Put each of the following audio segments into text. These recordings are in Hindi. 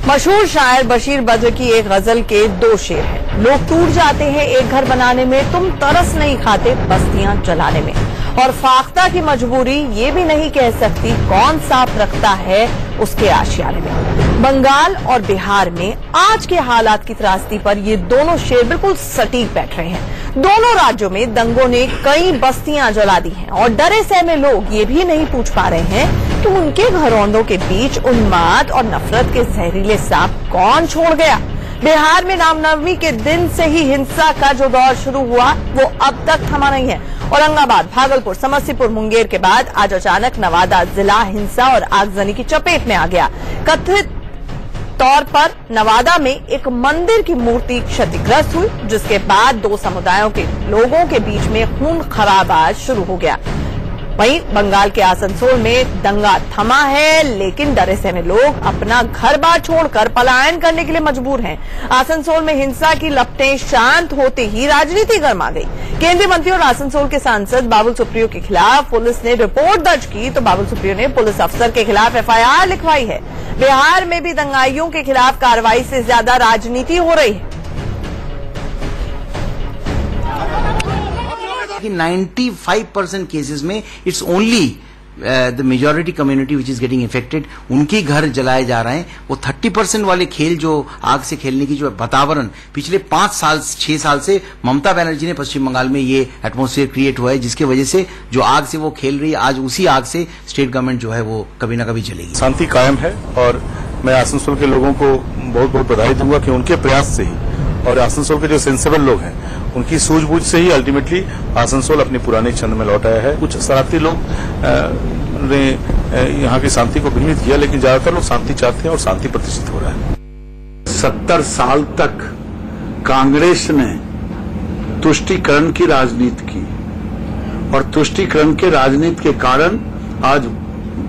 मशहूर शायर बशीर बद्र की एक गजल के दो शेर हैं। लोग टूट जाते हैं एक घर बनाने में, तुम तरस नहीं खाते बस्तियां जलाने में। और फाख्ता की मजबूरी ये भी नहीं कह सकती कौन सांप रखता है उसके आशियाने में। बंगाल और बिहार में आज के हालात की त्रासदी पर ये दोनों शेर बिल्कुल सटीक बैठ रहे हैं। दोनों राज्यों में दंगों ने कई बस्तियां जला दी हैं और डरे सहमे लोग ये भी नहीं पूछ पा रहे हैं कि उनके घरौंदों के बीच उन्माद और नफरत के जहरीले सांप कौन छोड़ गया। बिहार में रामनवमी के दिन से ही हिंसा का जो दौर शुरू हुआ वो अब तक थमा नहीं है। औरंगाबाद, भागलपुर, समस्तीपुर, मुंगेर के बाद आज अचानक नवादा जिला हिंसा और आगजनी की चपेट में आ गया। कथित तौर पर नवादा में एक मंदिर की मूर्ति क्षतिग्रस्त हुई, जिसके बाद दो समुदायों के लोगों के बीच में खून खराबा शुरू हो गया। वहीं बंगाल के आसनसोल में दंगा थमा है, लेकिन डरे सहमे लोग अपना घर बार छोड़कर पलायन करने के लिए मजबूर हैं। आसनसोल में हिंसा की लपटें शांत होते ही राजनीति गर्मा गई। केंद्रीय मंत्री और आसनसोल के सांसद बाबुल सुप्रियो के खिलाफ पुलिस ने रिपोर्ट दर्ज की तो बाबुल सुप्रियो ने पुलिस अफसर के खिलाफ FIR लिखवाई है। बिहार में भी दंगाइयों के खिलाफ कार्रवाई से ज्यादा राजनीति हो रही है। 95% केसेस में it's only the majority community which is getting affected. उनके घर जलाए जा रहे हैं। वो 30% वाले खेल जो आग से खेलने की जो वातावरण पिछले 6 साल से ममता बनर्जी ने पश्चिम बंगाल में ये एटमॉस्फेयर क्रिएट हुआ है, जिसकी वजह से जो आग से वो खेल रही है, आज उसी आग से स्टेट गवर्नमेंट जो है वो कभी ना कभी जलेगी। शांति कायम है और मैं आसनसोल के लोगों को बहुत बहुत बधाई दूंगा कि उनके प्रयास से ही और आसनसोल के जो सेंसिबल लोग हैं उनकी सूझबूझ से ही अल्टीमेटली आसनसोल अपनी पुराने छंद में लौट आया है। कुछ शरारती लोग ने यहाँ की शांति को विघ्नित किया, लेकिन ज्यादातर लोग शांति चाहते हैं और शांति प्रतिष्ठित हो रहा है। 70 साल तक कांग्रेस ने तुष्टीकरण की राजनीति की और तुष्टीकरण के राजनीति के कारण आज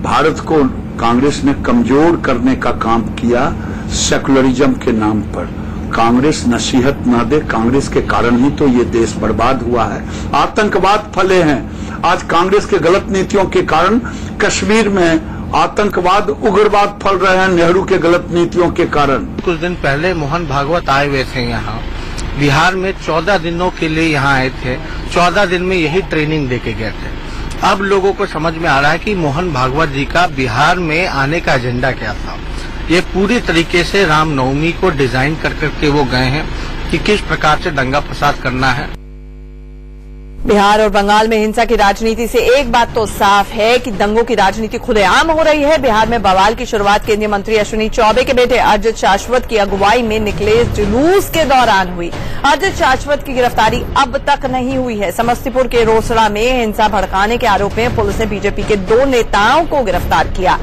भारत को कांग्रेस ने कमजोर करने का काम किया। सेकुलरिज्म के नाम पर कांग्रेस नसीहत न दे, कांग्रेस के कारण ही तो ये देश बर्बाद हुआ है। आतंकवाद फले हैं। आज कांग्रेस के गलत नीतियों के कारण कश्मीर में आतंकवाद, उग्रवाद फल रहे हैं, नेहरू के गलत नीतियों के कारण। कुछ दिन पहले मोहन भागवत आए हुए थे यहाँ बिहार में, 14 दिनों के लिए यहाँ आए थे। 14 दिन में यही ट्रेनिंग देके गए थे। अब लोगों को समझ में आ रहा है कि मोहन भागवत जी का बिहार में आने का एजेंडा क्या था। ये पूरी तरीके से रामनवमी को डिजाइन कर करके वो गए हैं कि किस प्रकार से दंगा फसाद करना है। बिहार और बंगाल में हिंसा की राजनीति से एक बात तो साफ है कि दंगों की राजनीति खुलेआम हो रही है। बिहार में बवाल की शुरुआत केंद्रीय मंत्री अश्विनी चौबे के बेटे अजित शाश्वत की अगुवाई में निकले जुलूस के दौरान हुई। अजित शाश्वत की गिरफ्तारी अब तक नहीं हुई है। समस्तीपुर के रोसड़ा में हिंसा भड़काने के आरोप में पुलिस ने बीजेपी के 2 नेताओं को गिरफ्तार किया।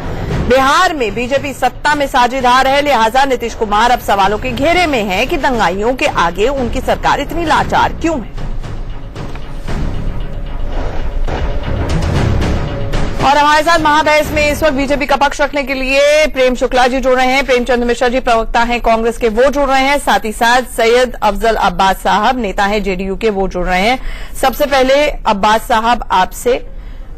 बिहार में बीजेपी सत्ता में साझेदार है, लिहाजा नीतीश कुमार अब सवालों के घेरे में है कि दंगाइयों के आगे उनकी सरकार इतनी लाचार क्यों है। और हमारे साथ महाबहस में इस वक्त बीजेपी का पक्ष रखने के लिए प्रेम शुक्ला जी जुड़ रहे हैं। प्रेमचंद मिश्रा जी प्रवक्ता हैं कांग्रेस के, वो जुड़ रहे हैं। साथ ही साथ सैयद अफजल अब्बास साहब नेता हैं JDU के, वो जुड़ रहे हैं। सबसे पहले अब्बास साहब, आपसे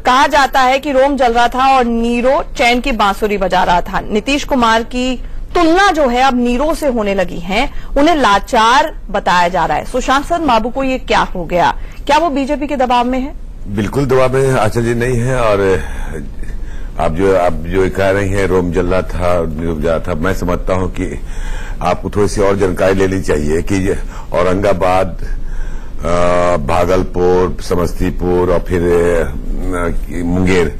कहा जाता है कि रोम जल रहा था और नीरो चैन की बांसुरी बजा रहा था। नीतीश कुमार की तुलना जो है अब नीरो से होने लगी है, उन्हें लाचार बताया जा रहा है। सुशासन बाबू को ये क्या हो गया? क्या वो बीजेपी के दबाव में है? बिल्कुल दबाव में आचार्य जी नहीं है। और आप जो कह रही हैं रोम जल रहा था, मैं समझता हूं कि आपको थोड़ी सी और जानकारी लेनी चाहिए कि औरंगाबाद, भागलपुर, समस्तीपुर और फिर मुंगेर,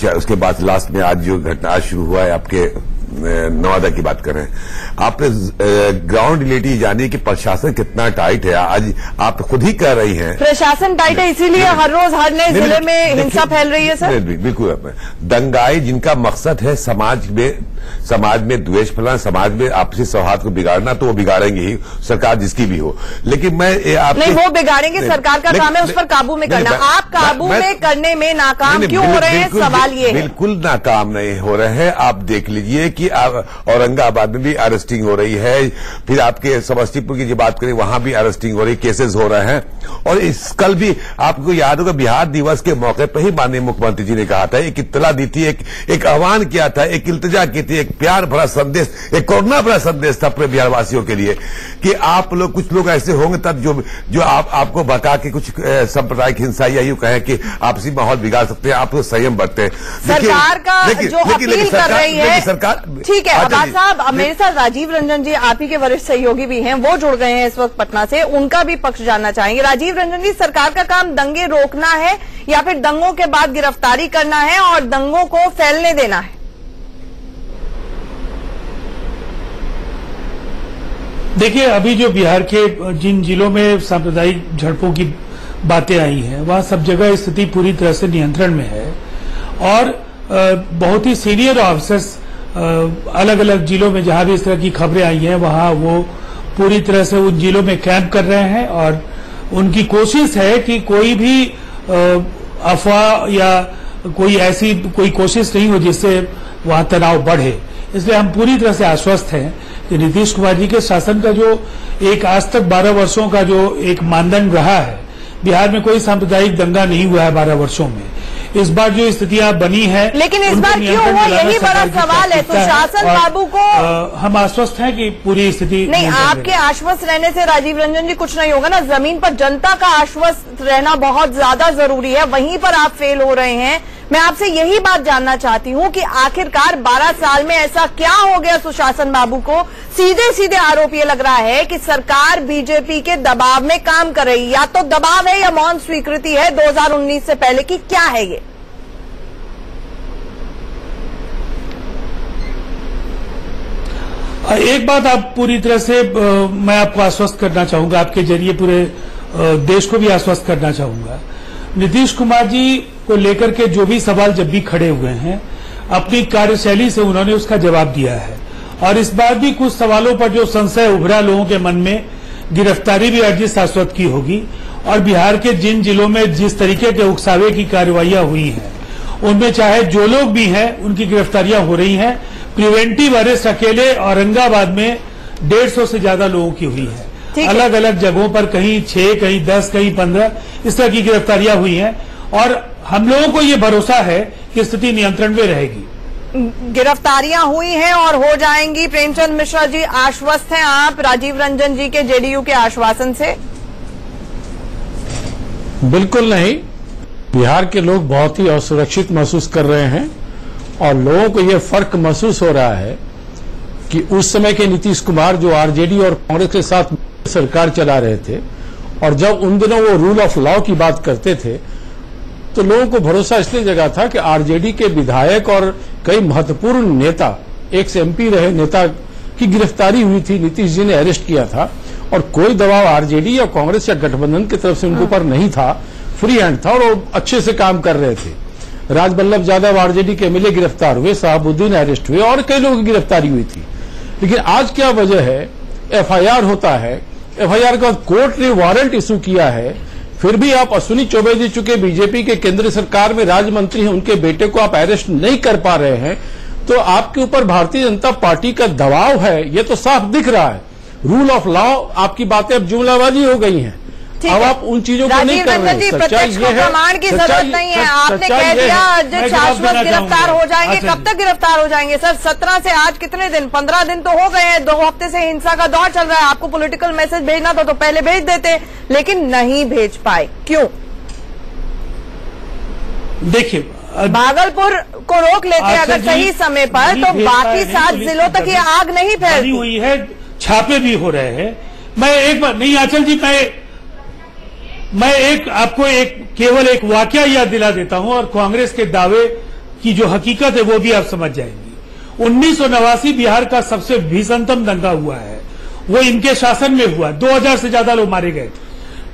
उसके बाद लास्ट में आज जो घटना आज शुरू हुआ है आपके नवादा की बात कर रहे हैं। आप ग्राउंड रियलिटी जानिए कि प्रशासन कितना टाइट है। आज आप खुद ही कह रही हैं प्रशासन टाइट है, इसीलिए हर रोज हर नए जिले में हिंसा फैल रही है। सर बिल्कुल, दंगाई जिनका मकसद है समाज में द्वेष फैलाना, समाज में आपसी सौहार्द को बिगाड़ना, तो वो बिगाड़ेंगे ही, सरकार जिसकी भी हो। लेकिन मैं नहीं, वो बिगाड़ेंगे, सरकार का काम है उस पर काबू में करना। आप काबू में करने में नाकाम क्यों हो रहे हैं? सवाल ये है। बिल्कुल नाकाम नहीं हो रहे हैं। आप देख लीजिए कि औरंगाबाद में भी अरेस्टिंग हो रही है, फिर आपके समस्तीपुर की जो बात करें वहां भी अरेस्टिंग हो रही, केसेस हो रहे हैं। और कल भी आपको याद होगा बिहार दिवस के मौके पर ही माननीय मुख्यमंत्री जी ने कहा था, एक इत्तला दी थी, एक आह्वान किया था, एक इल्तिजा की थी, एक प्यार भरा संदेश, एक करुणा भरा संदेश था पूरे बिहार वासियों के लिए कि आप लोग, कुछ लोग ऐसे होंगे तब जो आपको भड़का के कुछ सांप्रदायिक हिंसा या यूं कहें कि आपसी माहौल बिगाड़ सकते हैं, आप लोग संयम बरते। सरकार का जो अपील कर रही है सरकार, ठीक है। अब्बास साहब, अब मेरे साथ राजीव रंजन जी, आप ही के वरिष्ठ सहयोगी भी हैं, वो जुड़ गए हैं इस वक्त पटना से, उनका भी पक्ष जानना चाहेंगे। राजीव रंजन जी, सरकार का काम दंगे रोकना है या फिर दंगों के बाद गिरफ्तारी करना है और दंगों को फैलने देना है? देखिए, अभी जो बिहार के जिन जिलों में सांप्रदायिक झड़पों की बातें आई हैं, वहां सब जगह स्थिति पूरी तरह से नियंत्रण में है और बहुत ही सीनियर ऑफिसर्स अलग अलग जिलों में जहां भी इस तरह की खबरें आई हैं वहां वो पूरी तरह से उन जिलों में कैंप कर रहे हैं और उनकी कोशिश है कि कोई भी अफवाह या कोई कोशिश नहीं हो जिससे वहां तनाव बढ़े। इसलिए हम पूरी तरह से आश्वस्त हैं कि नीतीश कुमार जी के शासन का जो एक आज तक 12 वर्षों का जो एक मानदंड रहा है, बिहार में कोई सांप्रदायिक दंगा नहीं हुआ है 12 वर्षों में। इस बार जो स्थितियां बनी है, लेकिन इस बार क्यों हुआ, यही बड़ा सवाल है। सुशासन बाबू को हम आश्वस्त हैं कि पूरी स्थिति नहीं, आपके आश्वस्त रहने से राजीव रंजन जी कुछ नहीं होगा ना, जमीन पर जनता का आश्वस्त रहना बहुत ज्यादा जरूरी है, वहीं पर आप फेल हो रहे हैं। मैं आपसे यही बात जानना चाहती हूं कि आखिरकार 12 साल में ऐसा क्या हो गया सुशासन बाबू को? सीधे सीधे आरोप ये लग रहा है कि सरकार बीजेपी के दबाव में काम कर रही, या तो दबाव है या मौन स्वीकृति है 2019 से पहले की, क्या है ये? एक बात आप पूरी तरह से मैं आपको आश्वस्त करना चाहूंगा, आपके जरिए पूरे देश को भी आश्वस्त करना चाहूंगा। नीतीश कुमार जी को लेकर के जो भी सवाल जब भी खड़े हुए हैं, अपनी कार्यशैली से उन्होंने उसका जवाब दिया है और इस बार भी कुछ सवालों पर जो संशय उभरा लोगों के मन में, गिरफ्तारी भी अर्जित शाश्वत की होगी और बिहार के जिन जिलों में जिस तरीके के उकसावे की कार्रवाइयां हुई हैं उनमें चाहे जो लोग भी हैं उनकी गिरफ्तारियां हो रही हैं। प्रिवेंटिव अरेस्ट अकेले औरंगाबाद में 150 से ज्यादा लोगों की हुई है, अलग अलग जगहों पर, कहीं 6, कहीं 10, कहीं 15 इस तरह की गिरफ्तारियां हुई हैं और हम लोगों को ये भरोसा है कि स्थिति नियंत्रण में रहेगी। गिरफ्तारियां हुई हैं और हो जाएंगी। प्रेमचंद मिश्रा जी, आश्वस्त हैं आप राजीव रंजन जी के जेडीयू के आश्वासन से? बिल्कुल नहीं, बिहार के लोग बहुत ही असुरक्षित महसूस कर रहे हैं और लोगों को यह फर्क महसूस हो रहा है कि उस समय के नीतीश कुमार जो आरजेडी और कांग्रेस के साथ सरकार चला रहे थे और जब उन दिनों वो रूल ऑफ लॉ की बात करते थे तो लोगों को भरोसा इसलिए जगा था कि आरजेडी के विधायक और कई महत्वपूर्ण नेता, एक्स एमपी रहे नेता की गिरफ्तारी हुई थी, नीतीश जी ने अरेस्ट किया था और कोई दबाव आरजेडी या कांग्रेस या गठबंधन की तरफ से उनके ऊपर नहीं था, फ्री हैंड था और वो अच्छे से काम कर रहे थे। राजबल्लभ यादव आरजेडी के एमएलए गिरफ्तार हुए, शहाबुद्दीन अरेस्ट हुए और कई लोगों की गिरफ्तारी हुई थी। लेकिन आज क्या वजह है, एफआईआर होता है, एफआईआर का कोर्ट ने वारंट इशू किया है, फिर भी आप अश्विनी चौबे जी चुके बीजेपी के केंद्र सरकार में राज्य मंत्री हैं, उनके बेटे को आप अरेस्ट नहीं कर पा रहे हैं, तो आपके ऊपर भारतीय जनता पार्टी का दबाव है, ये तो साफ दिख रहा है। रूल ऑफ लॉ, आपकी बातें अब जुमलाबाजी हो गई हैं, अब आप उन चीजों को नहीं कर रहे हैं। सच्चाई ये है, प्रमाण की जरूरत नहीं है। आपने कह दिया अर्जित शाश्वत गिरफ्तार हो जाएंगे, कब तक गिरफ्तार हो जाएंगे सर? 17 से आज कितने दिन, 15 दिन तो हो गए हैं, 2 हफ्ते से हिंसा का दौर चल रहा है। आपको पॉलिटिकल मैसेज भेजना था तो पहले भेज देते, लेकिन नहीं भेज पाए, क्यों? देखिए, भागलपुर को रोक लेते अगर सही समय पर तो बाकी 7 जिलों तक ये आग नहीं फैलती हुई है, छापे भी हो रहे हैं। मैं एक बार नहीं, आंचल जी, मैं आपको केवल एक वाकया याद दिला देता हूं और कांग्रेस के दावे की जो हकीकत है वो भी आप समझ जाएंगी। 1989 बिहार का सबसे भीषणतम दंगा हुआ है, वो इनके शासन में हुआ, 2000 से ज्यादा लोग मारे गए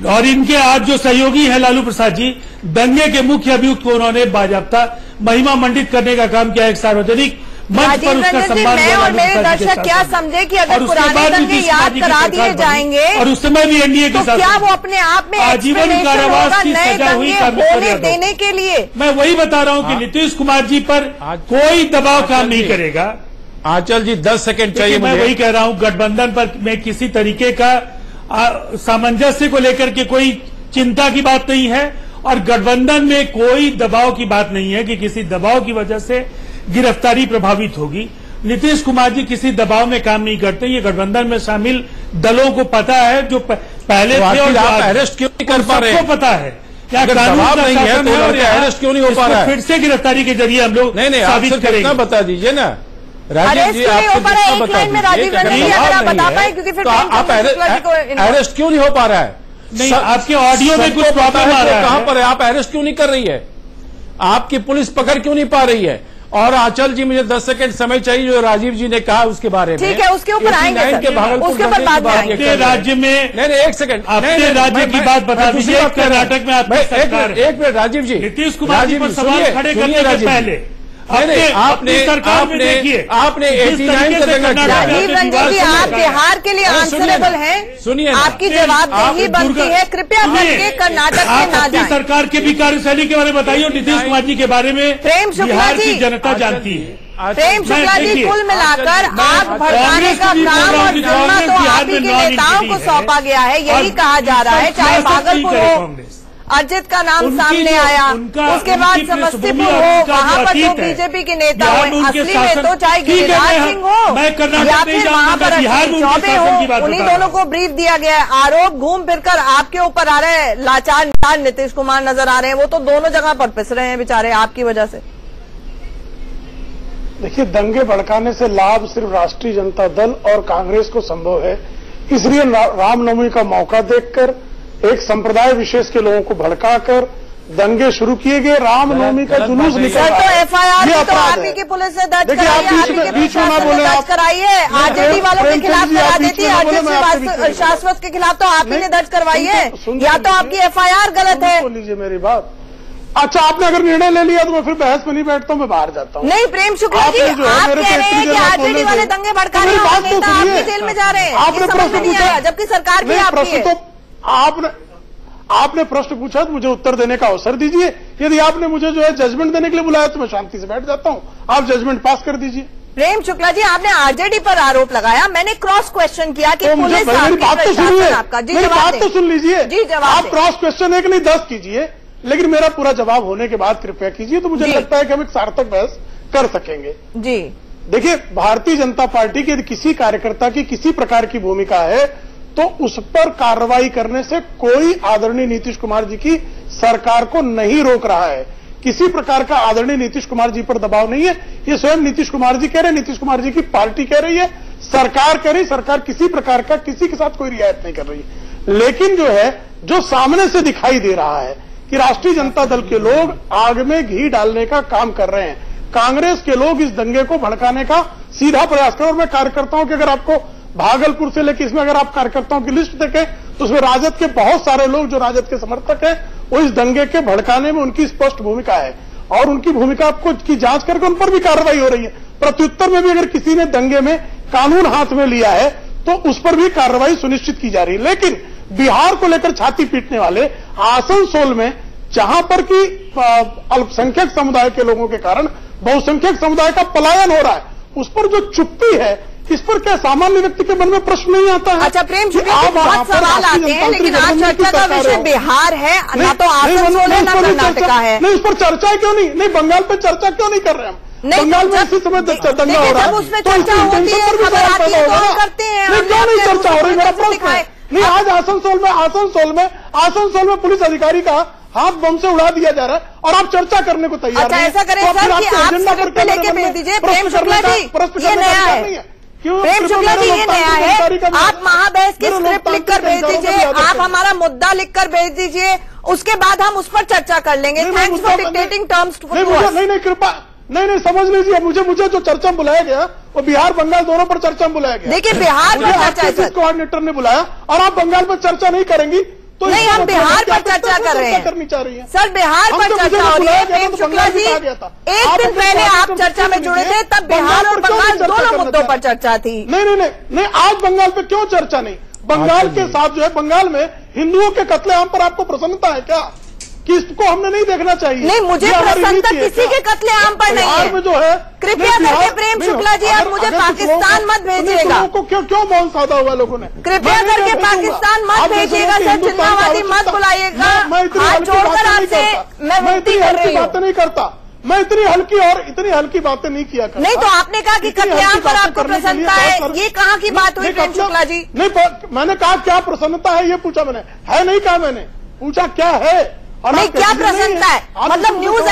और इनके आज जो सहयोगी हैं लालू प्रसाद जी, दंगे के मुख्य अभियुक्त को उन्होंने बाजाप्ता महिमा मंडित करने का काम किया, एक सार्वजनिक मंच पर उसका सम्मान। मैं और मेरे दर्शक क्या समझे कि अगर पुराने दंगे याद करा दिए जाएंगे और उस समय भी एनडीए के साथ, तो क्या वो अपने आप में आजीवन कारावास की सजा हुई होने देने के लिए? मैं वही बता रहा हूं कि नीतीश कुमार जी पर कोई दबाव काम नहीं करेगा, आंचल जी 10 सेकंड चाहिए मैं मुझे। वही कह रहा हूं, गठबंधन पर मैं किसी तरीके का सामंजस्य को लेकर के कोई चिंता की बात नहीं है और गठबंधन में कोई दबाव की बात नहीं है कि किसी दबाव की वजह से गिरफ्तारी प्रभावित होगी। नीतीश कुमार जी किसी दबाव में काम नहीं करते। ये गठबंधन में शामिल दलों को पता है, जो पहले तो थे और आप अरेस्ट क्यों नहीं कर पा रहे? सबको पता है क्या अगर कानून दबाव का नहीं है शासन तो और लड़का अरेस्ट क्यों नहीं हो पा रहा है? फिर से गिरफ्तारी के जरिए हम लोग नहीं, आप साबित सिर्फ करेंगे। इतना बता दीजिए ना राजीव अरेस्ट जी, क्यों नहीं आप हो पा रहा है? एक लाइन में राजीव रंजन जी अगर आप बता पाए, क्योंकि फिर आप अरेस्ट क्यों नहीं हो पा रहा है? नहीं, आपके ऑडियो में कुछ प्रॉब्लम आ रहा है। कहां पर है? आप अरेस्ट क्यों नहीं कर रही है? आपकी पुलिस पकड़ क्यों नहीं पा रही है? और आंचल जी मुझे 10 सेकंड समय चाहिए जो राजीव जी ने कहा उसके बारे में। ठीक है, उसके ऊपर आएंगे सर, के भागलपुर उसके ऊपर बात आएंगे। अपने राज्य में नहीं, एक सेकंड, अपने राज्य की बात बता दीजिए। कर्नाटक में आपकी सरकार, एक मिनट राजीव जी, नीतीश कुमार जी पर सवाल खड़े करने से पहले आपने 89 का दंगा किया। राजीव रंजन जी, आप बिहार के लिए आंसरेबल हैं, सुनिए, आपकी जवाबदेही बनती है, कृपया करके कर्नाटक में ना जाएं। सरकार के भी कार्यशैली के बारे में बताइए और नीतीश कुमार जी के बारे में प्रेम शुक्ला बिहार जी, की जनता जानती है। प्रेम शुक्ला जी, देखिए, कुल मिलाकर आग भड़काने का कांग्रेस काम और भी जिम्मा तो बिहार आप ही में के नॉन नेताओं को इंक्लूडिंग सौंपा गया है, यही और कहा जा रहा है। चाहे भागलपुर हो, अजित का नाम उनकी सामने जो- आया, उनका- उसके बाद उनकी समस्तीपुर पृष्ठभूमि हो, और उनका वहां जो पर जो अतीत है, बीजेपी के नेता बिहार हुए, में उनके असली में शासन- तो चाहे ठीक है, गिरिराज सिंह हो मैं कर्नाटक या नहीं फिर जाऊंगा, वहां पर बिहार में अखिलेश उनके चौबे शासन की बात हो, उन्हीं बता रहा दोनों को ब्रीफ दिया गया है। आरोप घूम फिरकर आपके ऊपर आ रहे हैं, लाचार नीतीश कुमार नजर आ रहे हैं, वो तो दोनों जगह पर पिस रहे हैं बेचारे आपकी वजह से। देखिए, दंगे भड़काने से लाभ सिर्फ राष्ट्रीय जनता दल और कांग्रेस को संभव है। इसलिए रामनवमी का मौका देखकर एक संप्रदाय विशेष के लोगों को भड़काकर दंगे शुरू किए गए। रामनवमी का जुलूस निकल सर, रहा तो है। एफआईआर ये तो अपराध आप ही है। की पुलिस ने दर्ज देखिए, कराई आप है, आप ही के बीच में ना प्रशासन बोले, ने दर्ज आप कराई है। आरजेडी वालों के खिलाफ करा देती है, आरजेडी शाश्वत के खिलाफ तो आप ही ने दर्ज करवाई है, या तो आपकी एफआईआर गलत है। सुन लीजिए मेरी बात। अच्छा, आपने अगर निर्णय ले लिया तो मैं फिर बहस में नहीं बैठता हूं, मैं बाहर जाता हूं। नहीं प्रेम शुक्ला जी, आपने जो है आप मेरे कह रहे हैं कि आरजेडी वाले तो दंगे भड़का रहे मेरी हैं और बात तो नेता आप सुनिए। भी जेल में जा रहे हैं, आपने ये समझ में प्रश्न नहीं आया, पूछा, जबकि सरकार भी नहीं, आपकी प्रश्न है। तो आपने प्रश्न पूछा तो मुझे उत्तर देने का अवसर दीजिए। यदि आपने मुझे जो है जजमेंट देने के लिए बुलाया तो मैं शांति से बैठ जाता हूं, आप जजमेंट पास कर दीजिए। प्रेम शुक्ला जी, आपने आरजेडी पर आरोप लगाया, मैंने क्रॉस क्वेश्चन किया कि तो मुझे पुलिस मेरी आपकी, बात तो सुनिए, प्रशासन आपका। जी मेरी जवाब बात दें। तो सुन लीजिए। जी जवाब आप दें। क्रॉस क्वेश्चन एक नहीं 10 कीजिए, लेकिन मेरा पूरा जवाब होने के बाद कृपया कीजिए, तो मुझे जी। लगता है कि हम एक सार्थक बहस कर सकेंगे। जी देखिए, भारतीय जनता पार्टी के यदि किसी कार्यकर्ता की किसी प्रकार की भूमिका है तो उस पर कार्रवाई करने से कोई आदरणीय नीतीश कुमार जी की सरकार को नहीं रोक रहा है। किसी प्रकार का आदरणीय नीतीश कुमार जी पर दबाव नहीं है। ये स्वयं नीतीश कुमार जी कह रहे हैं, नीतीश कुमार जी की पार्टी कह रही है, सरकार कह रही, सरकार किसी प्रकार का किसी के साथ कोई रियायत नहीं कर रही है। लेकिन जो है, जो सामने से दिखाई दे रहा है कि राष्ट्रीय जनता दल के लोग आग में घी डालने का काम कर रहे हैं, कांग्रेस के लोग इस दंगे को भड़काने का सीधा प्रयास कर। और मैं कार्यकर्ताओं के, अगर आपको भागलपुर से लेकर इसमें अगर आप कार्यकर्ताओं की लिस्ट देखें तो उसमें राजद के बहुत सारे लोग जो राजद के समर्थक हैं, वो इस दंगे के भड़काने में उनकी स्पष्ट भूमिका है और उनकी भूमिका आपको की जांच करके उन पर भी कार्रवाई हो रही है। प्रत्युत्तर में भी अगर किसी ने दंगे में कानून हाथ में लिया है तो उस पर भी कार्रवाई सुनिश्चित की जा रही है। लेकिन बिहार को लेकर छाती पीटने वाले आसनसोल में, जहां पर कि अल्पसंख्यक समुदाय के लोगों के कारण बहुसंख्यक समुदाय का पलायन हो रहा है, उस पर जो चुप्पी है, इस पर क्या सामान्य व्यक्ति के मन में प्रश्न नहीं आता है? अच्छा प्रेम शुक्ला जी, बहुत सवाल आते हैं, लेकिन आज चर्चा का विषय बिहार है, ना तो आसनसोल है, ना कर्नाटका है। नहीं, उस पर चर्चा क्यों नहीं? नहीं, बंगाल पर चर्चा क्यों नहीं कर रहे हम? बंगाल में इसी समय दंगा हो रहा है, जब उसमें चर्चा होती है, खबर आती है तो हम करते हैं। नहीं, क्यों नहीं चर्चा हो रही? मेरा प्रश्न है। नहीं, आज आसनसोल में पुलिस अधिकारी का हाथ बम से उड़ा दिया जा रहा है और आप चर्चा करने को तैयार अच्छा, नहीं। ऐसा करें तो सर फिर कि आपके आप एजेंडा पर स्क्रिप्ट लेके क्या भेज दीजिए। प्रश्न प्रेम शुक्ला करने जी, का- प्रश्न ये करने का नया अधिकार नहीं है। क्यों? प्रेम शुक्ला जी, ये नया है। आप महाबहस की मेरे स्क्रिप्ट लिख कर लोकतांत्रिक भेज दीजिए, अधिकारों का आप हमारा मुद्दा लिख कर भेज दीजिए, उसके बाद हम उस पर चर्चा कर लेंगे। Thanks for dictating terms to us. नहीं, कृपा नहीं, समझ लीजिए, मुझे जो चर्चा में बुलाया गया वो बिहार बंगाल दोनों पर चर्चा में बुलाया गया। देखिए, बिहार पर चर्चा है सर, कोऑर्डिनेटर ने बुलाया और आप बंगाल पर चर्चा नहीं करेंगी तो नहीं, हम बिहार पर चर्चा कर रहे हैं। करनी चाह रही है सर, बिहार पर चर्चा हो रही है। प्रेम शुक्ला जी, एक दिन पहले आप चर्चा में जुड़े थे, तब बिहार और बंगाल दोनों मुद्दों पर चर्चा थी। नहीं, आज बंगाल पे क्यों चर्चा नहीं? बंगाल के साथ जो है, बंगाल में हिंदुओं के कत्लेआम पर आपको प्रसन्नता है क्या? कि इसको हमने नहीं देखना चाहिए। नहीं, मुझे प्रसन्नता किसी के कत्लेआम पर नहीं है। में जो है कृपया करके प्रेम शुक्ला जी आप मुझे पाकिस्तान मत भेजिएगा। को क्यों मौन साधा हुआ लोगों ने? कृपया करके पाकिस्तान मत भेजिएगा सर, जिन्नावादी मत बुलाइएगा। हाथ जोड़कर आपसे मैं विनती कर रही हूँ। बातें नहीं करता मैं, इतनी हल्की बातें नहीं किया करता। नहीं तो आपने कहा कि कत्लेआम पर आपको प्रसन्नता है, ये कहाँ की बात हुई प्रेम शुक्ला जी? नहीं, मैंने कहा क्या प्रसन्नता है ये पूछा मैंने, है नहीं कहा मैंने, पूछा क्या है और नहीं क्या प्रसन्नता है। मतलब न्यूज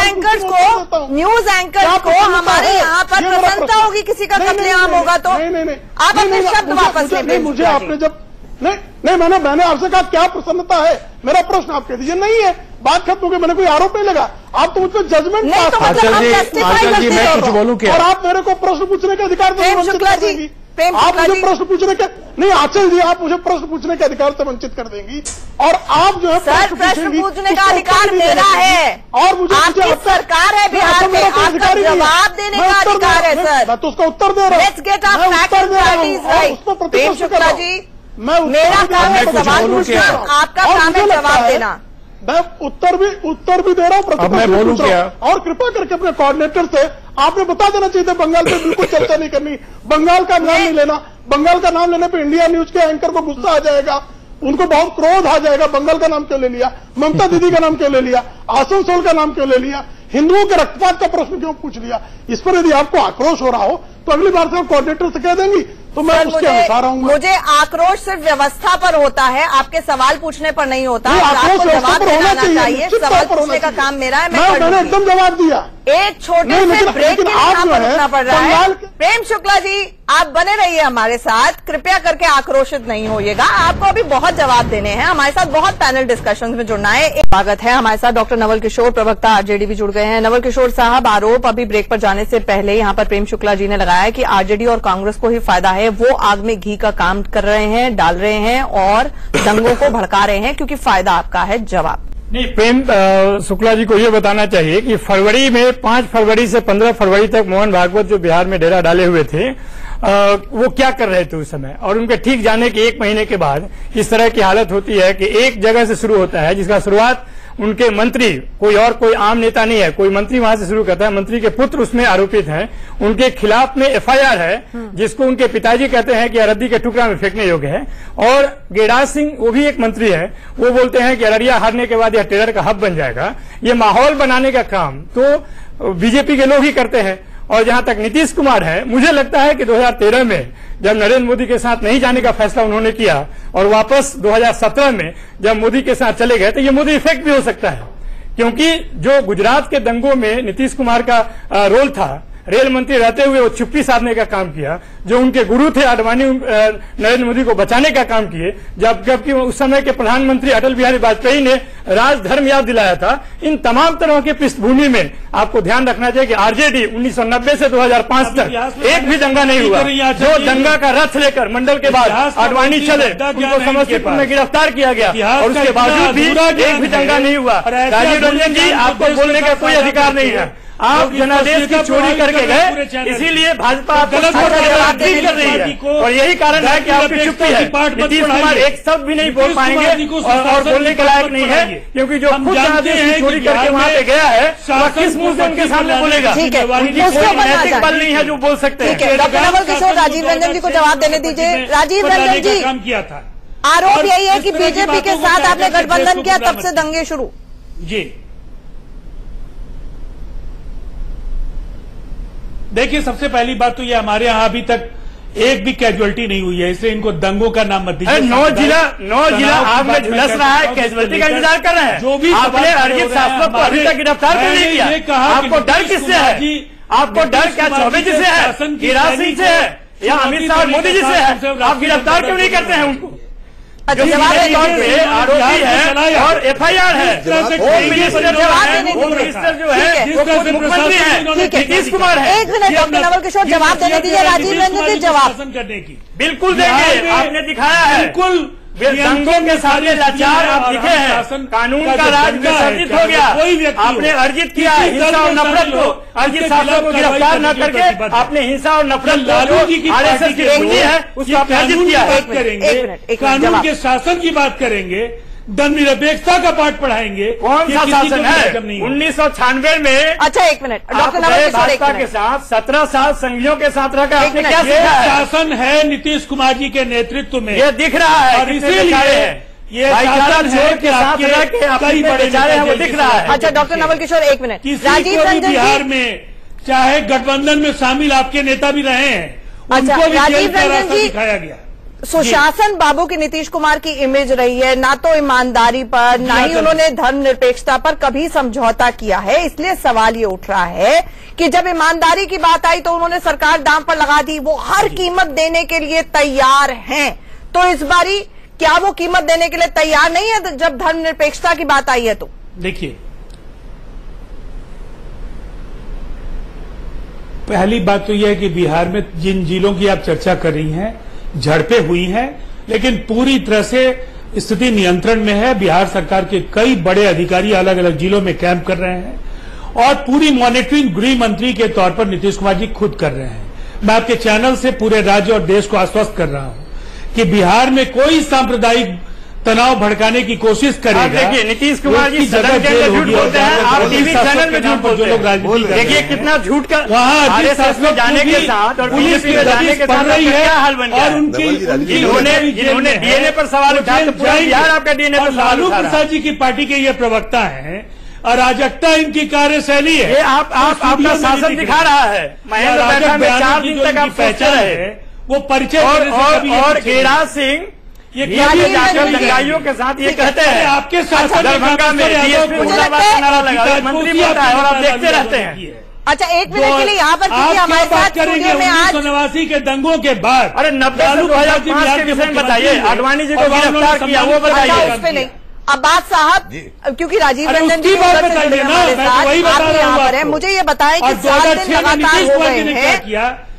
एंकर्स को हमारे यहाँ पर प्रसन्नता होगी किसी का कत्लेआम होगा तो? नहीं आप अपने शब्द वापस लें। मुझे आपने जब नहीं मैंने आपसे कहा क्या प्रसन्नता है, मेरा प्रश्न आप कह दीजिए नहीं है, बात खत्म हो गई, मैंने कोई आरोप नहीं लगा, आप तो मुझ पर जजमेंट नहीं तो मतलब हम जस्टिफाई करते मैं कुछ बोलूं क्या? और आप मेरे को प्रश्न पूछने के अधिकार से प्रेम शुक्ला जी, आप मुझे प्रश्न पूछने के नहीं, आंचल जी आप मुझे प्रश्न पूछने के अधिकार से वंचित कर देंगी और आप जो है सर प्रश्न पूछने का अधिकार मेरा है और मुझे आपकी सरकार है बिहार में, आपका जवाब देने का अधिकार है सर। मैं तो उसका उत्तर दे रहा हूँ। Let's get our facts and priorities right. Prem Shukla ji मेरा काम है सवाल पूछना, आपका काम है जवाब देना। मैं उत्तर भी दे रहा हूँ, प्रतिपक्ष पूछ रहा हूँ। और कृपा करके अपने कोऑर्डिनेटर से आपने बता देना चाहिए था बंगाल पे बिल्कुल चर्चा नहीं करनी, बंगाल का नाम नहीं लेना। बंगाल का नाम लेने पे इंडिया न्यूज के एंकर को गुस्सा आ जाएगा, उनको बहुत क्रोध आ जाएगा। बंगाल का नाम क्यों ले लिया, ममता दीदी का नाम क्यों ले लिया, आसनसोल का नाम क्यों ले लिया, हिंदुओं के रक्तपात का प्रश्न क्यों पूछ लिया? इस पर यदि आपको आक्रोश हो रहा हो तो अगली बार से आप कोऑर्डिनेटर से कह देंगी तो मैं उसके अनुसार आऊंगा। मुझे आक्रोश सिर्फ व्यवस्था पर होता है, आपके सवाल पूछने पर नहीं होता। आपको जवाब देना चाहिए, सवाल पूछने का काम मेरा है। मैंने एकदम जवाब दिया। एक छोटे से ब्रेक के लिए यहाँ पर रुकना पड़ रहा है। प्रेम शुक्ला जी आप बने रहिए हमारे साथ, कृपया करके आक्रोशित नहीं होइएगा, आपको अभी बहुत जवाब देने हैं। हमारे साथ बहुत पैनल डिस्कशन में जुड़ना है। स्वागत है हमारे साथ डॉक्टर नवल किशोर, प्रवक्ता आरजेडी भी जुड़ गए हैं। नवल किशोर साहब, आरोप अभी ब्रेक पर जाने से पहले यहाँ पर प्रेम शुक्ला जी ने लगाया कि आरजेडी और कांग्रेस को ही फायदा है, वो आग में घी का काम कर रहे हैं, डाल रहे हैं और दंगों को भड़का रहे हैं क्योंकि फायदा आपका है। जवाब नहीं, प्रेम शुक्ला जी को ये बताना चाहिए कि फरवरी में 5 फरवरी से 15 फरवरी तक मोहन भागवत जो बिहार में डेरा डाले हुए थे वो क्या कर रहे थे उस समय, और उनके ठीक जाने के 1 महीने के बाद इस तरह की हालत होती है कि एक जगह से शुरू होता है जिसका शुरुआत उनके मंत्री, कोई और कोई आम नेता नहीं है, कोई मंत्री वहां से शुरू करता है, मंत्री के पुत्र उसमें आरोपित हैं, उनके खिलाफ में एफआईआर है जिसको उनके पिताजी कहते हैं कि रद्दी के टुकड़ा में फेंकने योग्य है। और गिरिराज सिंह वो भी एक मंत्री है, वो बोलते हैं कि अररिया हारने के बाद यह टेरर का हब बन जाएगा। ये माहौल बनाने का काम तो बीजेपी के लोग ही करते हैं। और जहां तक नीतीश कुमार है, मुझे लगता है कि 2013 में जब नरेंद्र मोदी के साथ नहीं जाने का फैसला उन्होंने किया और वापस 2017 में जब मोदी के साथ चले गए तो ये मोदी इफेक्ट भी हो सकता है, क्योंकि जो गुजरात के दंगों में नीतीश कुमार का रोल था, रेल मंत्री रहते हुए वो चुप्पी साधने का काम किया, जो उनके गुरु थे आडवाणी नरेंद्र मोदी को बचाने का काम किए, जबकि उस समय के प्रधानमंत्री अटल बिहारी वाजपेयी ने राजधर्म याद दिलाया था। इन तमाम तरह के पृष्ठभूमि में आपको ध्यान रखना चाहिए कि आरजेडी 1990 से 2005 तक एक भी दंगा नहीं हुआ। जो दंगा का रथ लेकर मंडल के बाद आडवाणी चले, उनको समस्तीपुर में गिरफ्तार किया गया और उसके बावजूद भी एक भी दंगा नहीं हुआ। राजीव रंजन जी, आपको बोलने का कोई अधिकार नहीं है, आप जनादेश की चोरी करके गए, इसीलिए भाजपा आपको कर रही है और यही कारण है कि आपकी चुप्पी है। नीतीश कुमार एक शब्द भी नहीं बोल पाएंगे और बोलने के लायक नहीं है, क्योंकि जो खुद जनादेश की चोरी करके वहां पे गया है वह किस मुंह से उनके सामने बोलेगा? उनकी कोई नैतिक बल नहीं है जो बोल सकते हैं। डॉक्टर नवल किशोर, राजीव रंजन जी को जवाब देने दीजिए। राजीव रंजन जी, आरोप यही है कि बीजेपी के साथ आपने गठबंधन किया, तब से दंगे शुरू। जी देखिए, सबसे पहली बात तो ये हमारे यहाँ अभी तक एक भी कैजुअलिटी नहीं हुई है, इसलिए इनको दंगों का नाम मत दीजिए। 9 जिला आग में झुलस रहा है, कैजुअलिटी का इंतजार कर रहे हैं। जो भी आपने अरिजीत शास्त्री को अभी तक गिरफ्तार क्यों नहीं किया? आपको डर किससे है? आपको डर क्या चौबे जी से है, गिरिराज सिंह से है या अमित शाह और मोदी जी से है? आप गिरफ्तार क्यों नहीं करते हैं उनको? जो आरोपी है और एफआईआर है, होम मिनिस्टर जो है वो मुख्यमंत्री है, नीतीश कुमार है। 1 मिनट डॉक्टर नवल किशोर, जवाब देने दीजिए। राजीव रंजन जी जवाब करने की बिल्कुल देंगे, आपने दिखाया है। बिल्कुल दंगों के सामने लाचार आप दिखे हैं, कानून का राज विसर्जित हो गया। आपने अर्जित किया हिंसा और नफरत को, अर्जित शासक को गिरफ्तार न करके आपने हिंसा और नफरत को आरएसएस की पूंजी है उसको आपने अर्जित किया है। करेंगे, कानून के शासन की बात करेंगे, धर्मनिरपेक्षता का पाठ पढ़ाएंगे। कौन सा शासन है? 1996 में। अच्छा एक मिनट, डॉक्टर नवल किशोर भाजपा के साथ 17 साल संघियों के साथ रहकर आपने क्या ये शासन है नीतीश कुमार जी के नेतृत्व में, ये दिख रहा है। और इसीलिए ये भाईचारा छोड़ के साथ रह के कई बड़े बेचारे हैं, वो दिख रहा है। अच्छा डॉक्टर नवल किशोर एक मिनट, राजीव रंजन बिहार में चाहे गठबंधन में शामिल आपके नेता भी रहे हैं, अच्छा उनको भी राजीव जेल का रंजन रास्ता जी, दिखाया गया। सुशासन बाबू की नीतीश कुमार की इमेज रही है, ना तो ईमानदारी पर ना ही उन्होंने धर्मनिरपेक्षता पर कभी समझौता किया है। इसलिए सवाल ये उठ रहा है कि जब ईमानदारी की बात आई तो उन्होंने सरकार दांव पर लगा दी, वो हर कीमत देने के लिए तैयार हैं। तो इस बारी क्या वो कीमत देने के लिए तैयार नहीं है जब धर्मनिरपेक्षता की बात आई है? तो देखिए, पहली बात तो यह है कि बिहार में जिन जिलों की आप चर्चा कर रही हैं, झड़पें हुई हैं, लेकिन पूरी तरह से स्थिति नियंत्रण में है। बिहार सरकार के कई बड़े अधिकारी अलग अलग जिलों में कैंप कर रहे हैं और पूरी मॉनिटरिंग गृह मंत्री के तौर पर नीतीश कुमार जी खुद कर रहे हैं। मैं आपके चैनल से पूरे राज्य और देश को आश्वस्त कर रहा हूं कि बिहार में कोई सांप्रदायिक तनाव भड़काने की कोशिश करेगा। देखिए नीतीश कुमार जी सदन के अंदर झूठ बोलते हैं, आप टीवी चैनल में झूठ बोलते हैं। देखिए कितना झूठ का आरएसएस में जाने के साथ और बीजेपी में जाने के साथ क्या हाल बन गया। जिन्होंने डीएनए पर सवाल उठाया तो पूरा बिहार आपका डीएनए पर सवाल लालू प्रसाद जी की पार्टी के ये प्रवक्ता है, अराजकता इनकी कार्यशैली है। ये आपका शासन दिखा रहा है। महेंद्र बैठा में 4 दिन तक आप पहचान है वो परिचय और गिरिराज सिंह ये जाकर दंगाइयों के साथ ये कहते हैं आपके साथ दरभंगा में डीएसपी मुर्दाबाद का नारा लगा, मंत्री बोलता है और आप देखते रहते हैं। अच्छा एक मिनट के लिए यहाँ पर हमारे साथ स्टूडियो में आज 1989 के दंगों के बाद, अरे 90 से 2005 के विषय में बताइए, आडवाणी जी को गिरफ्तार किया वो बताइए। अब्बास साहब, क्योंकि राजीव रंजन जी यहाँ पर है, मुझे ये बताएं कि 7 दिन लगातार हो गए हैं,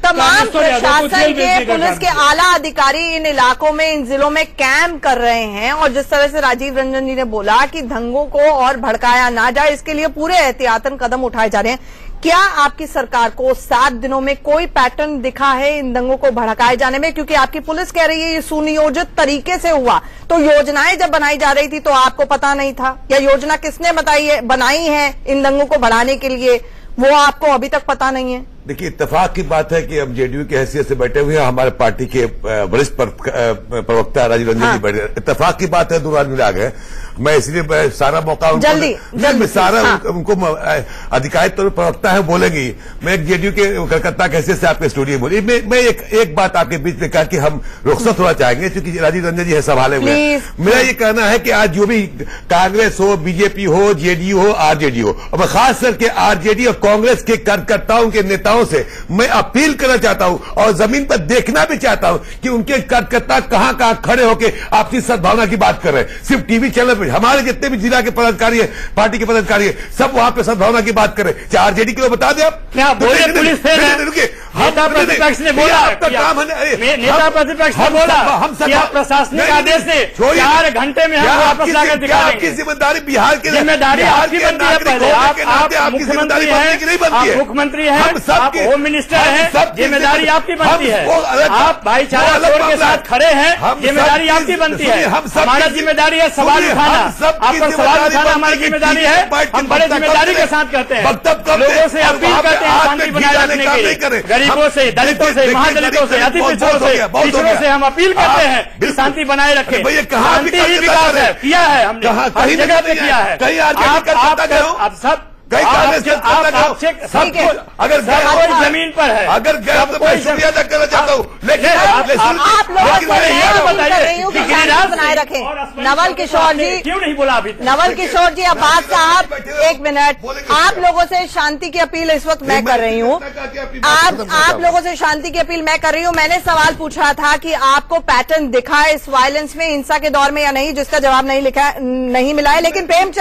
तमाम प्रशासन के पुलिस के आला अधिकारी इन इलाकों में, इन जिलों में कैंप कर रहे हैं और जिस तरह से राजीव रंजन जी ने बोला कि दंगों को और भड़काया ना जाए, इसके लिए पूरे एहतियातन कदम उठाए जा रहे हैं। क्या आपकी सरकार को 7 दिनों में कोई पैटर्न दिखा है इन दंगों को भड़काए जाने में? क्योंकि आपकी पुलिस कह रही है ये सुनियोजित तरीके से हुआ, तो योजनाएं जब बनाई जा रही थी तो आपको पता नहीं था, या योजना किसने बनाई है इन दंगों को बढ़ाने के लिए, वो आपको अभी तक पता नहीं है? देखिए, इत्तेफाक की बात है कि हम जेडीयू की हैसियत से बैठे हुए हैं, हमारे पार्टी के वरिष्ठ प्रवक्ता राजीव रंजन जी बैठे। इत्तेफाक की बात है, 2 आदमी आ गए। मैं इसलिए सारा मौका उनको सारा उनको अधिकारी तौर पर प्रवक्ता है बोलेंगी। मैं एक जेडीयू के कलकत्ता की हैसियत से आपके स्टूडियो में बोली। मैं एक बात आपके बीच में कहा कि हम रुखसत होना चाहेंगे क्योंकि राजीव रंजन जी है संभाले हुए। मेरा ये कहना है कि आज जो भी कांग्रेस हो, बीजेपी हो, जेडीयू हो, आरजेडी हो, और खास करके आरजेडी और कांग्रेस के कार्यकर्ताओं के नेताओं से मैं अपील करना चाहता हूं और जमीन पर देखना भी चाहता हूं कि उनके कार्यकर्ता कहां कहां खड़े होकर आपसी सद्भावना की बात कर रहे हैं। सिर्फ टीवी चैनल पर हमारे जितने भी जिला के पदाधिकारी है, पार्टी के पदाधिकारी है, सब वहां पे सद्भावना की बात करें। चाहे आरजेडी के लिए बता दें आप, नेता प्रतिपक्ष ने बोला, आपका काम है, नेता प्रतिपक्ष ने बोला हम प्रशासनिक आदेश से 4 घंटे में हम वापस लाकर दिखा देंगे। आपकी जिम्मेदारी बिहार के जिम्मेदारी आपकी बनती है। पहले आप मुख्यमंत्री हैं, आप मुख्यमंत्री हैं, आप होम मिनिस्टर हैं, जिम्मेदारी आपकी बनती है। आप भाईचारा छोड़ के साथ खड़े हैं, जिम्मेदारी आपकी बनती है। हमारा जिम्मेदारी है सवाल उठाना, आप पर सवाल उठाना हमारी जिम्मेदारी है। हम बड़े जिम्मेदारी के साथ करते हैं, लोगों से अपील करते हैं शांति बनाए रखने के लिए। गरीबों से, दलितों से, महादलितों से, अति पिछड़ों से हम अपील करते हैं कि शांति बनाए रखें। शांति ही विकास है, किया है हमने, हर जगह पे किया है। आप सब अगर कोई जमीन पर है, अगर गैर तो मैं शुक्रिया अदा करना चाहता हूँ, लेकिन आप लोग बनाए रखें। नवल किशोर जी क्यों नहीं बोला अभी? नवल किशोर जी, अब्बास साहब एक मिनट, आप लोगों से शांति की अपील इस वक्त मैं कर रही हूँ। आप लोगों से शांति की अपील मैं कर रही हूँ। मैंने सवाल पूछा था कि आपको पैटर्न दिखा है इस वायलेंस में, हिंसा के दौर में या नहीं, जिसका जवाब नहीं मिला है। लेकिन प्रेम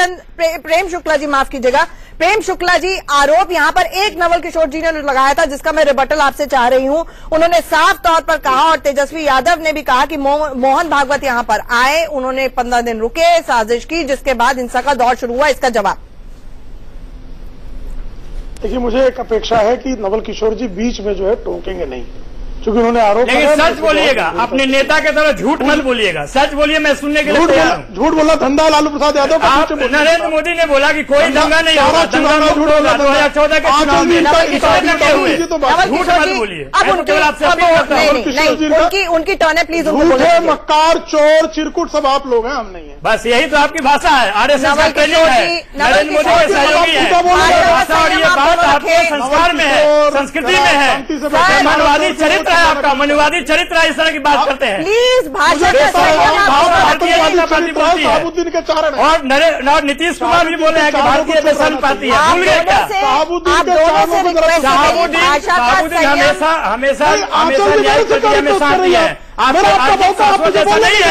शुक्ला जी, माफ कीजिएगा, प्रेम शुक्ला जी, आरोप यहां पर एक नवल किशोर जी ने लगाया था जिसका मैं रिबटल आपसे चाह रही हूं। उन्होंने साफ तौर पर कहा और तेजस्वी यादव ने भी कहा कि मोहन भागवत यहां पर आए, उन्होंने 15 दिन रुके, साजिश की, जिसके बाद हिंसा का दौर शुरू हुआ। इसका जवाब? देखिए, मुझे एक अपेक्षा है कि नवल किशोर जी बीच में जो है टोकेंगे नहीं। चूंकि उन्होंने आरोप लेकिन सच बोलिएगा, अपने नेता के तरह झूठ मत बोलिएगा, सच बोलिए, मैं सुनने के लिए तैयार हूं। झूठ बोला धंधा लालू प्रसाद यादव आप नरेंद्र मोदी ने बोला कि कोई दंगा नहीं होगा, दंगा मुक्त होगा 2014 के चुनाव में, झूठ मत बोलिए। उनकी टर्न प्लीज, झूठे मक्कार चोर चिरकुट सब आप लोग हैं, हम नहीं है। बस यही तो आपकी भाषा है, आरएसएस का ट्रेनिंग है, नरेंद्र मोदी के सहयोगी है, भाषा और ये बात आपके संस्कार में है, संस्कृति में है, मानवादी चरित्र है आपका, मानवादी चरित्र है, इस तरह की बात करते हैं। प्लीज भाषा शहाबुद्दीन के चारण और नीतीश कुमार भी बोले हैं कि भारतीय दर्शन पार्टी है, भूल गए क्या? शहाबुद्दीन हमेशा न्याय प्रक्रिया में शांति है, जैसा नहीं है,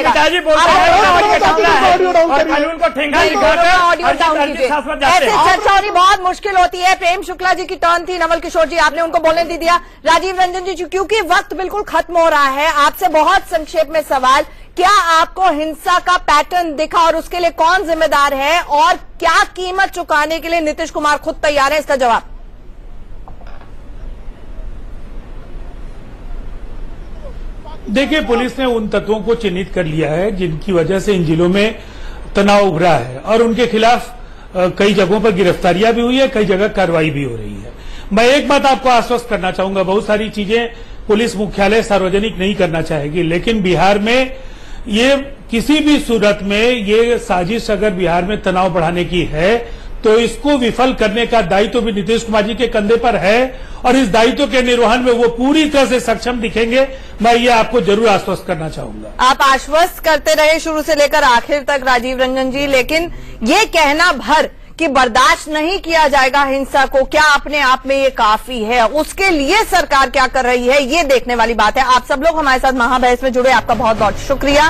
पिताजी बोलते हैं और कानून को ठेंगा दिखाकर ऐसे चर्चा होनी बहुत मुश्किल होती है। प्रेम शुक्ला जी की टर्न थी, नवल किशोर जी आपने उनको बोलने नहीं दिया। राजीव रंजन जी, क्योंकि वक्त बिल्कुल खत्म हो रहा है, आपसे बहुत संक्षेप में सवाल, क्या आपको हिंसा का पैटर्न दिखा और उसके लिए कौन जिम्मेदार है और क्या कीमत चुकाने के लिए नीतीश कुमार खुद तैयार है? इसका जवाब। देखिए, पुलिस ने उन तत्वों को चिन्हित कर लिया है जिनकी वजह से इन जिलों में तनाव उभरा है और उनके खिलाफ कई जगहों पर गिरफ्तारियां भी हुई है, कई जगह कार्रवाई भी हो रही है। मैं एक बात आपको आश्वस्त करना चाहूंगा, बहुत सारी चीजें पुलिस मुख्यालय सार्वजनिक नहीं करना चाहेगी, लेकिन बिहार में ये किसी भी सूरत में ये साजिश अगर बिहार में तनाव बढ़ाने की है तो इसको विफल करने का दायित्व भी नीतीश कुमार जी के कंधे पर है और इस दायित्व के निर्वहन में वो पूरी तरह से सक्षम दिखेंगे। मैं ये आपको जरूर आश्वस्त करना चाहूंगा। आप आश्वस्त करते रहे शुरू से लेकर आखिर तक राजीव रंजन जी, लेकिन ये कहना भर कि बर्दाश्त नहीं किया जाएगा हिंसा को, क्या अपने आप में ये काफी है? उसके लिए सरकार क्या कर रही है, ये देखने वाली बात है। आप सब लोग हमारे साथ महाबहस में जुड़े, आपका बहुत बहुत शुक्रिया।